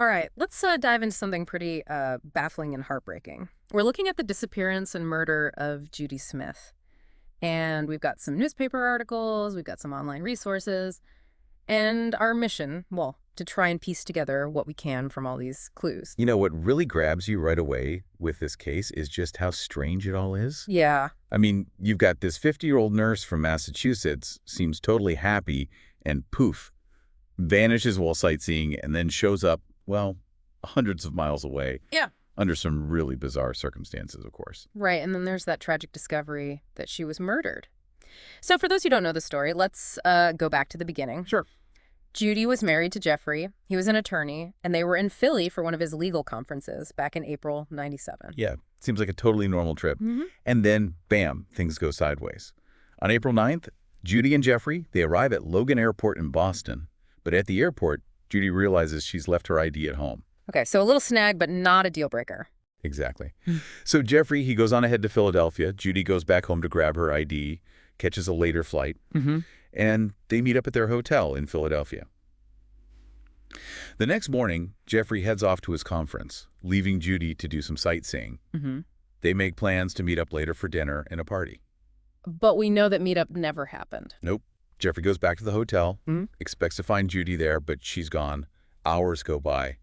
All right, let's dive into something pretty baffling and heartbreaking. We're looking at the disappearance and murder of Judy Smith. And we've got some newspaper articles, we've got some online resources, and our mission, well, to try and piece together what we can from all these clues. You know, what really grabs you right away with this case is just how strange it all is. Yeah, I mean, you've got this 50-year-old nurse from Massachusetts, seems totally happy, and poof, vanishes while sightseeing and then shows up, well, hundreds of miles away. Yeah. Under some really bizarre circumstances, of course. Right, and then there's that tragic discovery that she was murdered. So for those who don't know the story, let's go back to the beginning. Sure. Judy was married to Jeffrey. He was an attorney, and they were in Philly for one of his legal conferences back in April '97. Yeah, seems like a totally normal trip. Mm-hmm. And then, bam, things go sideways. On April 9th, Judy and Jeffrey, they arrive at Logan Airport in Boston. But at the airport, Judy realizes she's left her ID at home. Okay, so a little snag, but not a deal breaker. Exactly. So Jeffrey, he goes on ahead to Philadelphia. Judy goes back home to grab her ID, catches a later flight, and they meet up at their hotel in Philadelphia. The next morning, Jeffrey heads off to his conference, leaving Judy to do some sightseeing. They make plans to meet up later for dinner and a party. But we know that meetup never happened. Nope. Jeffrey goes back to the hotel, expects to find Judy there, but she's gone. Hours go by,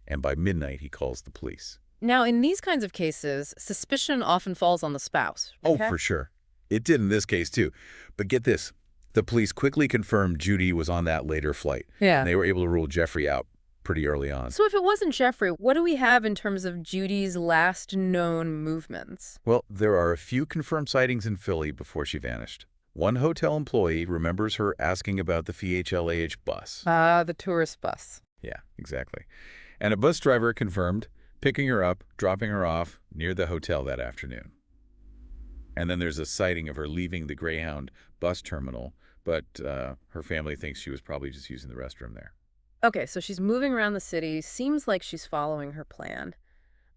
and by midnight, he calls the police. Now, in these kinds of cases, suspicion often falls on the spouse. Okay? Oh, for sure. It did in this case, too. But get this. The police quickly confirmed Judy was on that later flight. Yeah. And they were able to rule Jeffrey out pretty early on. So if it wasn't Jeffrey, what do we have in terms of Judy's last known movements? Well, there are a few confirmed sightings in Philly before she vanished. One hotel employee remembers her asking about the FHLAH bus. The tourist bus. Yeah, exactly. And a bus driver confirmed picking her up, dropping her off near the hotel that afternoon. And then there's a sighting of her leaving the Greyhound bus terminal, but her family thinks she was probably just using the restroom there. Okay, so she's moving around the city. Seems like she's following her plan.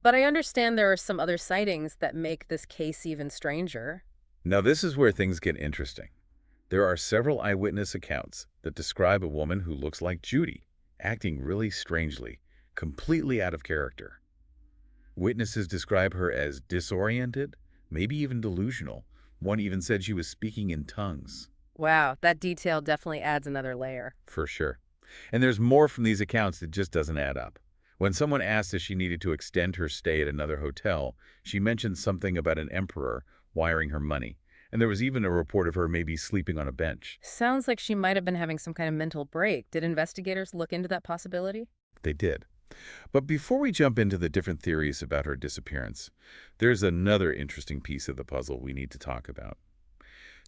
But I understand there are some other sightings that make this case even stranger. Now, this is where things get interesting. There are several eyewitness accounts that describe a woman who looks like Judy, acting really strangely, completely out of character. Witnesses describe her as disoriented, maybe even delusional. One even said she was speaking in tongues. Wow, that detail definitely adds another layer. For sure. And there's more from these accounts that just doesn't add up. When someone asked if she needed to extend her stay at another hotel, she mentioned something about an emperor wiring her money. And there was even a report of her maybe sleeping on a bench. Sounds like she might have been having some kind of mental break. Did investigators look into that possibility? They did. But before we jump into the different theories about her disappearance, there's another interesting piece of the puzzle we need to talk about.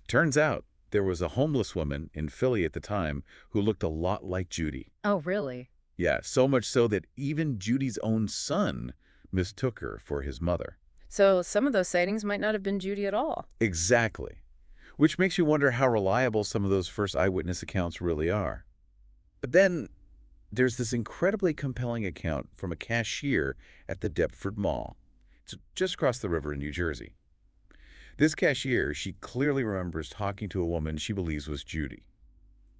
Turns out there was a homeless woman in Philly at the time who looked a lot like Judy. Oh, really? Yeah, so much so that even Judy's own son mistook her for his mother. So some of those sightings might not have been Judy at all. Exactly. Which makes you wonder how reliable some of those first eyewitness accounts really are. But then there's this incredibly compelling account from a cashier at the Deptford Mall. It's just across the river in New Jersey. This cashier, she clearly remembers talking to a woman she believes was Judy.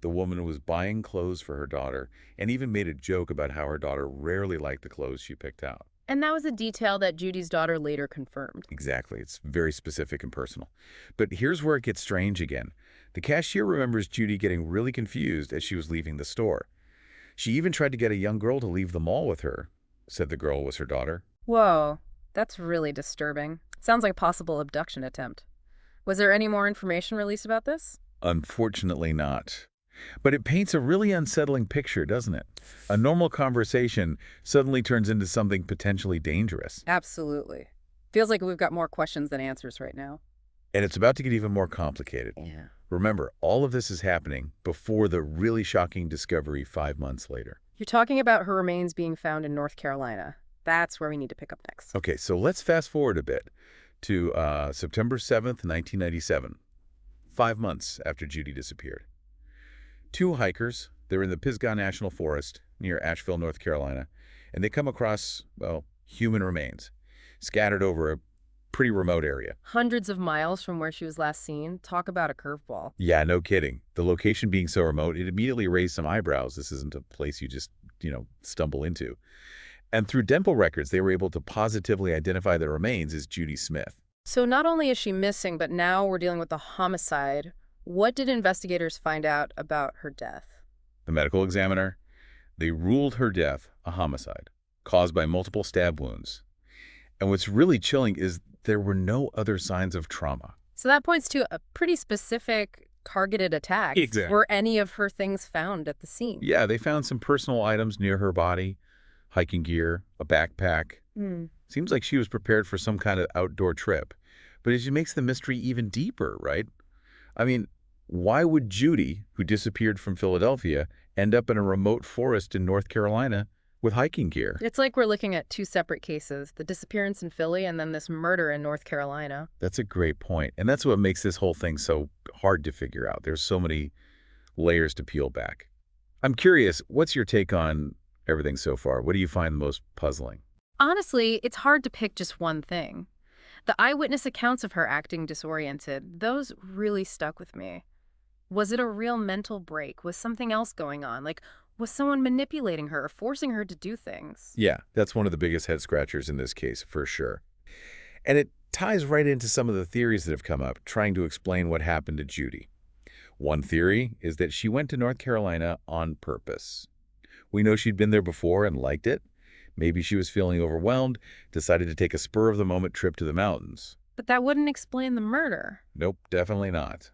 The woman was buying clothes for her daughter and even made a joke about how her daughter rarely liked the clothes she picked out. And that was a detail that Judy's daughter later confirmed. Exactly. It's very specific and personal. But here's where it gets strange again. The cashier remembers Judy getting really confused as she was leaving the store. She even tried to get a young girl to leave the mall with her, said the girl was her daughter. Whoa, that's really disturbing. Sounds like a possible abduction attempt. Was there any more information released about this? Unfortunately not. But it paints a really unsettling picture, doesn't it? A normal conversation suddenly turns into something potentially dangerous. Absolutely. Feels like we've got more questions than answers right now. And it's about to get even more complicated. Yeah. Remember, all of this is happening before the really shocking discovery 5 months later. You're talking about her remains being found in North Carolina. That's where we need to pick up next. Okay, so let's fast forward a bit to September 7th, 1997, 5 months after Judy disappeared. Two hikers, they're in the Pisgah National Forest near Asheville, North Carolina, and they come across, well, human remains scattered over a pretty remote area. Hundreds of miles from where she was last seen. Talk about a curveball. Yeah, no kidding. The location being so remote, it immediately raised some eyebrows. This isn't a place you just stumble into. And through dental records, they were able to positively identify the remains as Judy Smith. So not only is she missing, but now we're dealing with a homicide. What did investigators find out about her death? The medical examiner, they ruled her death a homicide caused by multiple stab wounds. And what's really chilling is there were no other signs of trauma. So that points to a pretty specific targeted attack. Exactly. Were any of her things found at the scene? Yeah, they found some personal items near her body, hiking gear, a backpack. Seems like she was prepared for some kind of outdoor trip. But it makes the mystery even deeper, right? I mean, why would Judy, who disappeared from Philadelphia, end up in a remote forest in North Carolina with hiking gear? It's like we're looking at two separate cases, the disappearance in Philly and then this murder in North Carolina. That's a great point. And that's what makes this whole thing so hard to figure out. There's so many layers to peel back. I'm curious, what's your take on everything so far? What do you find most puzzling? Honestly, it's hard to pick just one thing. The eyewitness accounts of her acting disoriented, those really stuck with me. Was it a real mental break? Was something else going on? Like, was someone manipulating her or forcing her to do things? Yeah, that's one of the biggest head scratchers in this case, for sure. And it ties right into some of the theories that have come up, trying to explain what happened to Judy. One theory is that she went to North Carolina on purpose. We know she'd been there before and liked it. Maybe she was feeling overwhelmed, decided to take a spur-of-the-moment trip to the mountains. But that wouldn't explain the murder. Nope, definitely not.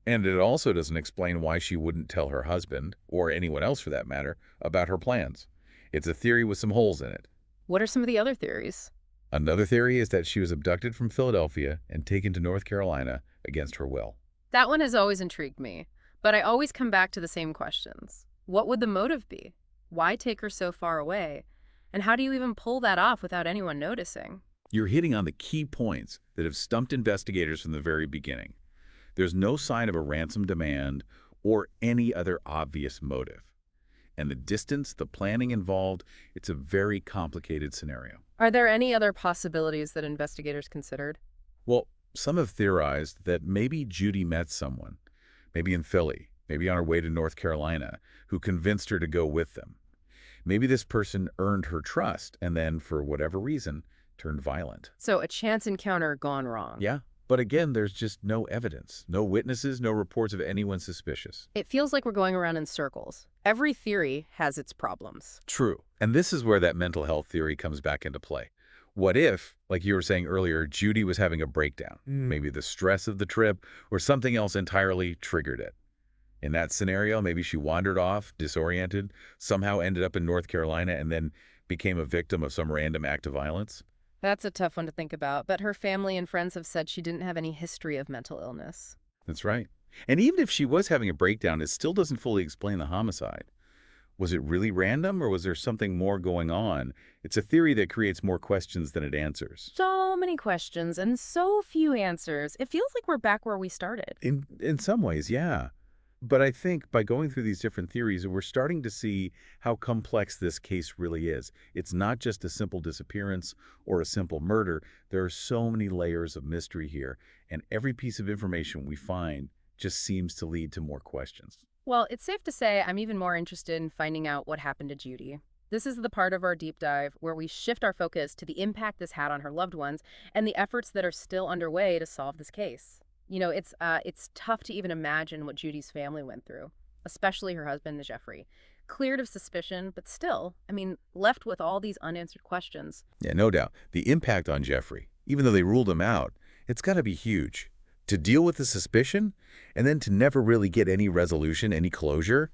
And it also doesn't explain why she wouldn't tell her husband, or anyone else for that matter, about her plans. It's a theory with some holes in it. What are some of the other theories? Another theory is that she was abducted from Philadelphia and taken to North Carolina against her will. That one has always intrigued me, but I always come back to the same questions. What would the motive be? Why take her so far away? And how do you even pull that off without anyone noticing? You're hitting on the key points that have stumped investigators from the very beginning. There's no sign of a ransom demand or any other obvious motive. And the distance, the planning involved, it's a very complicated scenario. Are there any other possibilities that investigators considered? Well, some have theorized that maybe Judy met someone, maybe in Philly, maybe on her way to North Carolina, who convinced her to go with them. Maybe this person earned her trust and then, for whatever reason, turned violent. So a chance encounter gone wrong. Yeah, but again, there's just no evidence, no witnesses, no reports of anyone suspicious. It feels like we're going around in circles. Every theory has its problems. True. And this is where that mental health theory comes back into play. What if, like you were saying earlier, Judy was having a breakdown? Maybe the stress of the trip or something else entirely triggered it. In that scenario, maybe she wandered off, disoriented, somehow ended up in North Carolina, and then became a victim of some random act of violence. That's a tough one to think about, but her family and friends have said she didn't have any history of mental illness. That's right. And even if she was having a breakdown, it still doesn't fully explain the homicide. Was it really random, or was there something more going on? It's a theory that creates more questions than it answers. So many questions and so few answers. It feels like we're back where we started. In some ways, yeah. But I think by going through these different theories, we're starting to see how complex this case really is. It's not just a simple disappearance or a simple murder. There are so many layers of mystery here, and every piece of information we find just seems to lead to more questions. Well, it's safe to say I'm even more interested in finding out what happened to Judy. This is the part of our deep dive where we shift our focus to the impact this had on her loved ones and the efforts that are still underway to solve this case. You know, it's tough to even imagine what Judy's family went through, especially her husband, Jeffrey. Cleared of suspicion, but still, I mean, left with all these unanswered questions. Yeah, no doubt. The impact on Jeffrey, even though they ruled him out, it's got to be huge. To deal with the suspicion and then to never really get any resolution, any closure,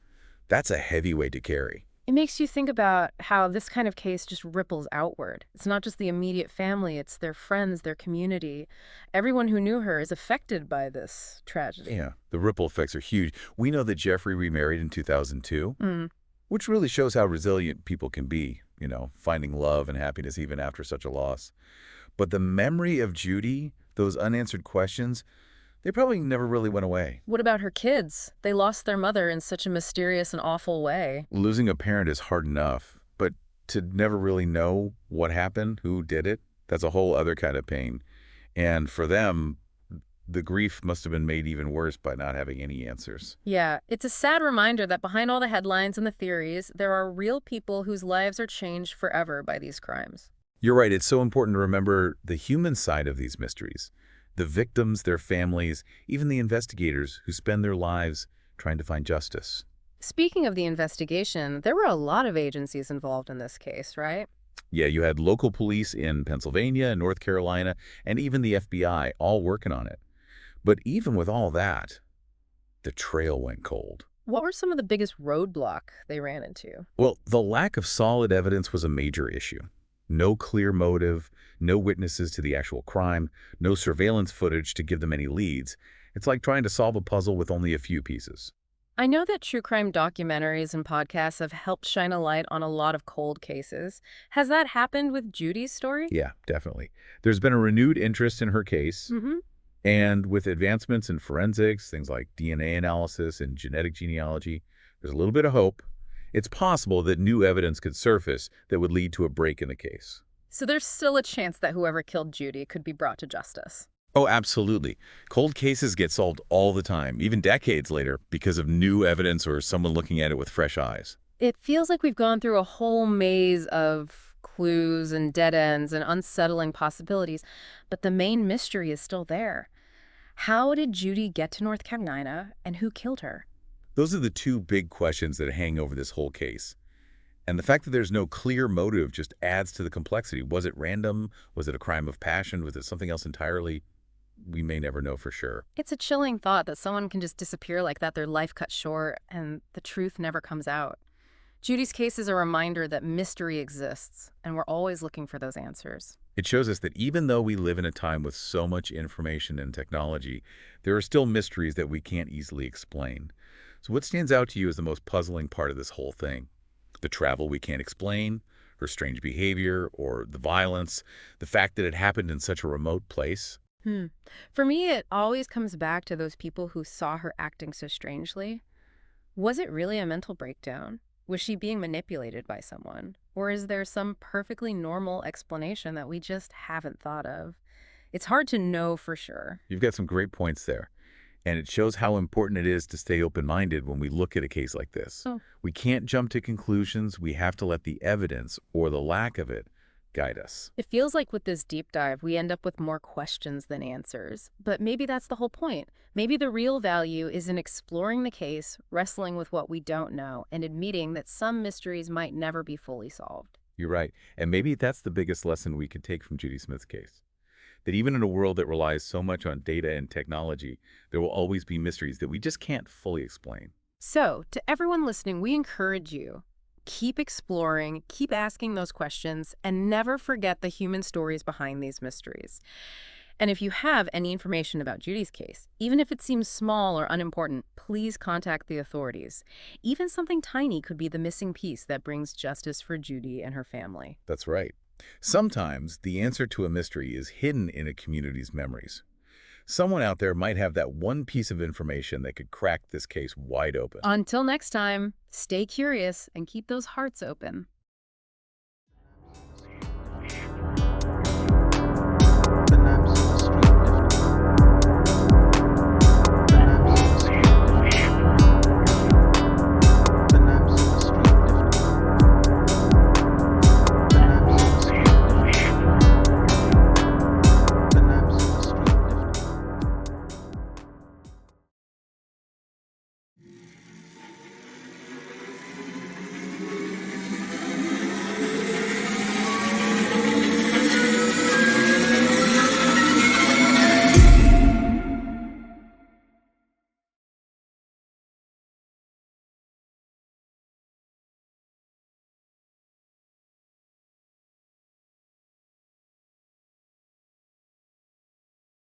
that's a heavy weight to carry. It makes you think about how this kind of case just ripples outward. It's not just the immediate family, it's their friends, their community. Everyone who knew her is affected by this tragedy. Yeah, the ripple effects are huge. We know that Jeffrey remarried in 2002, which really shows how resilient people can be, finding love and happiness even after such a loss. But the memory of Judy, those unanswered questions, they probably never really went away. What about her kids? They lost their mother in such a mysterious and awful way. Losing a parent is hard enough, but to never really know what happened, who did it, that's a whole other kind of pain. And for them, The grief must have been made even worse by not having any answers. Yeah, it's a sad reminder that behind all the headlines and the theories, there are real people whose lives are changed forever by these crimes. You're right, it's so important to remember the human side of these mysteries. The victims, their families, even the investigators who spend their lives trying to find justice. Speaking of the investigation, there were a lot of agencies involved in this case, right? Yeah, you had local police in Pennsylvania and North Carolina, and even the FBI all working on it. But even with all that, the trail went cold. What were some of the biggest roadblock they ran into? Well, the lack of solid evidence was a major issue. No clear motive, no witnesses to the actual crime, no surveillance footage to give them any leads. It's like trying to solve a puzzle with only a few pieces. I know that true crime documentaries and podcasts have helped shine a light on a lot of cold cases. Has that happened with Judy's story? Yeah, definitely. There's been a renewed interest in her case, Mm-hmm. and with advancements in forensics, things like DNA analysis and genetic genealogy, there's a little bit of hope. It's possible that new evidence could surface that would lead to a break in the case. So there's still a chance that whoever killed Judy could be brought to justice. Oh, absolutely. Cold cases get solved all the time, even decades later, because of new evidence or someone looking at it with fresh eyes. It feels like we've gone through a whole maze of clues and dead ends and unsettling possibilities, but the main mystery is still there. How did Judy get to North Carolina, and who killed her? Those are the two big questions that hang over this whole case. And the fact that there's no clear motive just adds to the complexity. Was it random? Was it a crime of passion? Was it something else entirely? We may never know for sure. It's a chilling thought that someone can just disappear like that, their life cut short, and the truth never comes out. Judy's case is a reminder that mystery exists, and we're always looking for those answers. It shows us that even though we live in a time with so much information and technology, there are still mysteries that we can't easily explain. So what stands out to you as the most puzzling part of this whole thing? The travel we can't explain, her strange behavior, or the violence, the fact that it happened in such a remote place? Hmm. For me, it always comes back to those people who saw her acting so strangely. Was it really a mental breakdown? Was she being manipulated by someone? Or is there some perfectly normal explanation that we just haven't thought of? It's hard to know for sure. You've got some great points there. And it shows how important it is to stay open-minded when we look at a case like this. Oh. We can't jump to conclusions. We have to let the evidence, or the lack of it, guide us. It feels like with this deep dive, we end up with more questions than answers. But maybe that's the whole point. Maybe the real value is in exploring the case, wrestling with what we don't know, and admitting that some mysteries might never be fully solved. You're right. And maybe that's the biggest lesson we could take from Judy Smith's case. That even in a world that relies so much on data and technology, there will always be mysteries that we just can't fully explain. So, to everyone listening, we encourage you. Keep exploring, keep asking those questions, and never forget the human stories behind these mysteries. And if you have any information about Judy's case, even if it seems small or unimportant, please contact the authorities. Even something tiny could be the missing piece that brings justice for Judy and her family. That's right. Sometimes the answer to a mystery is hidden in a community's memories. Someone out there might have that one piece of information that could crack this case wide open. Until next time, stay curious and keep those hearts open.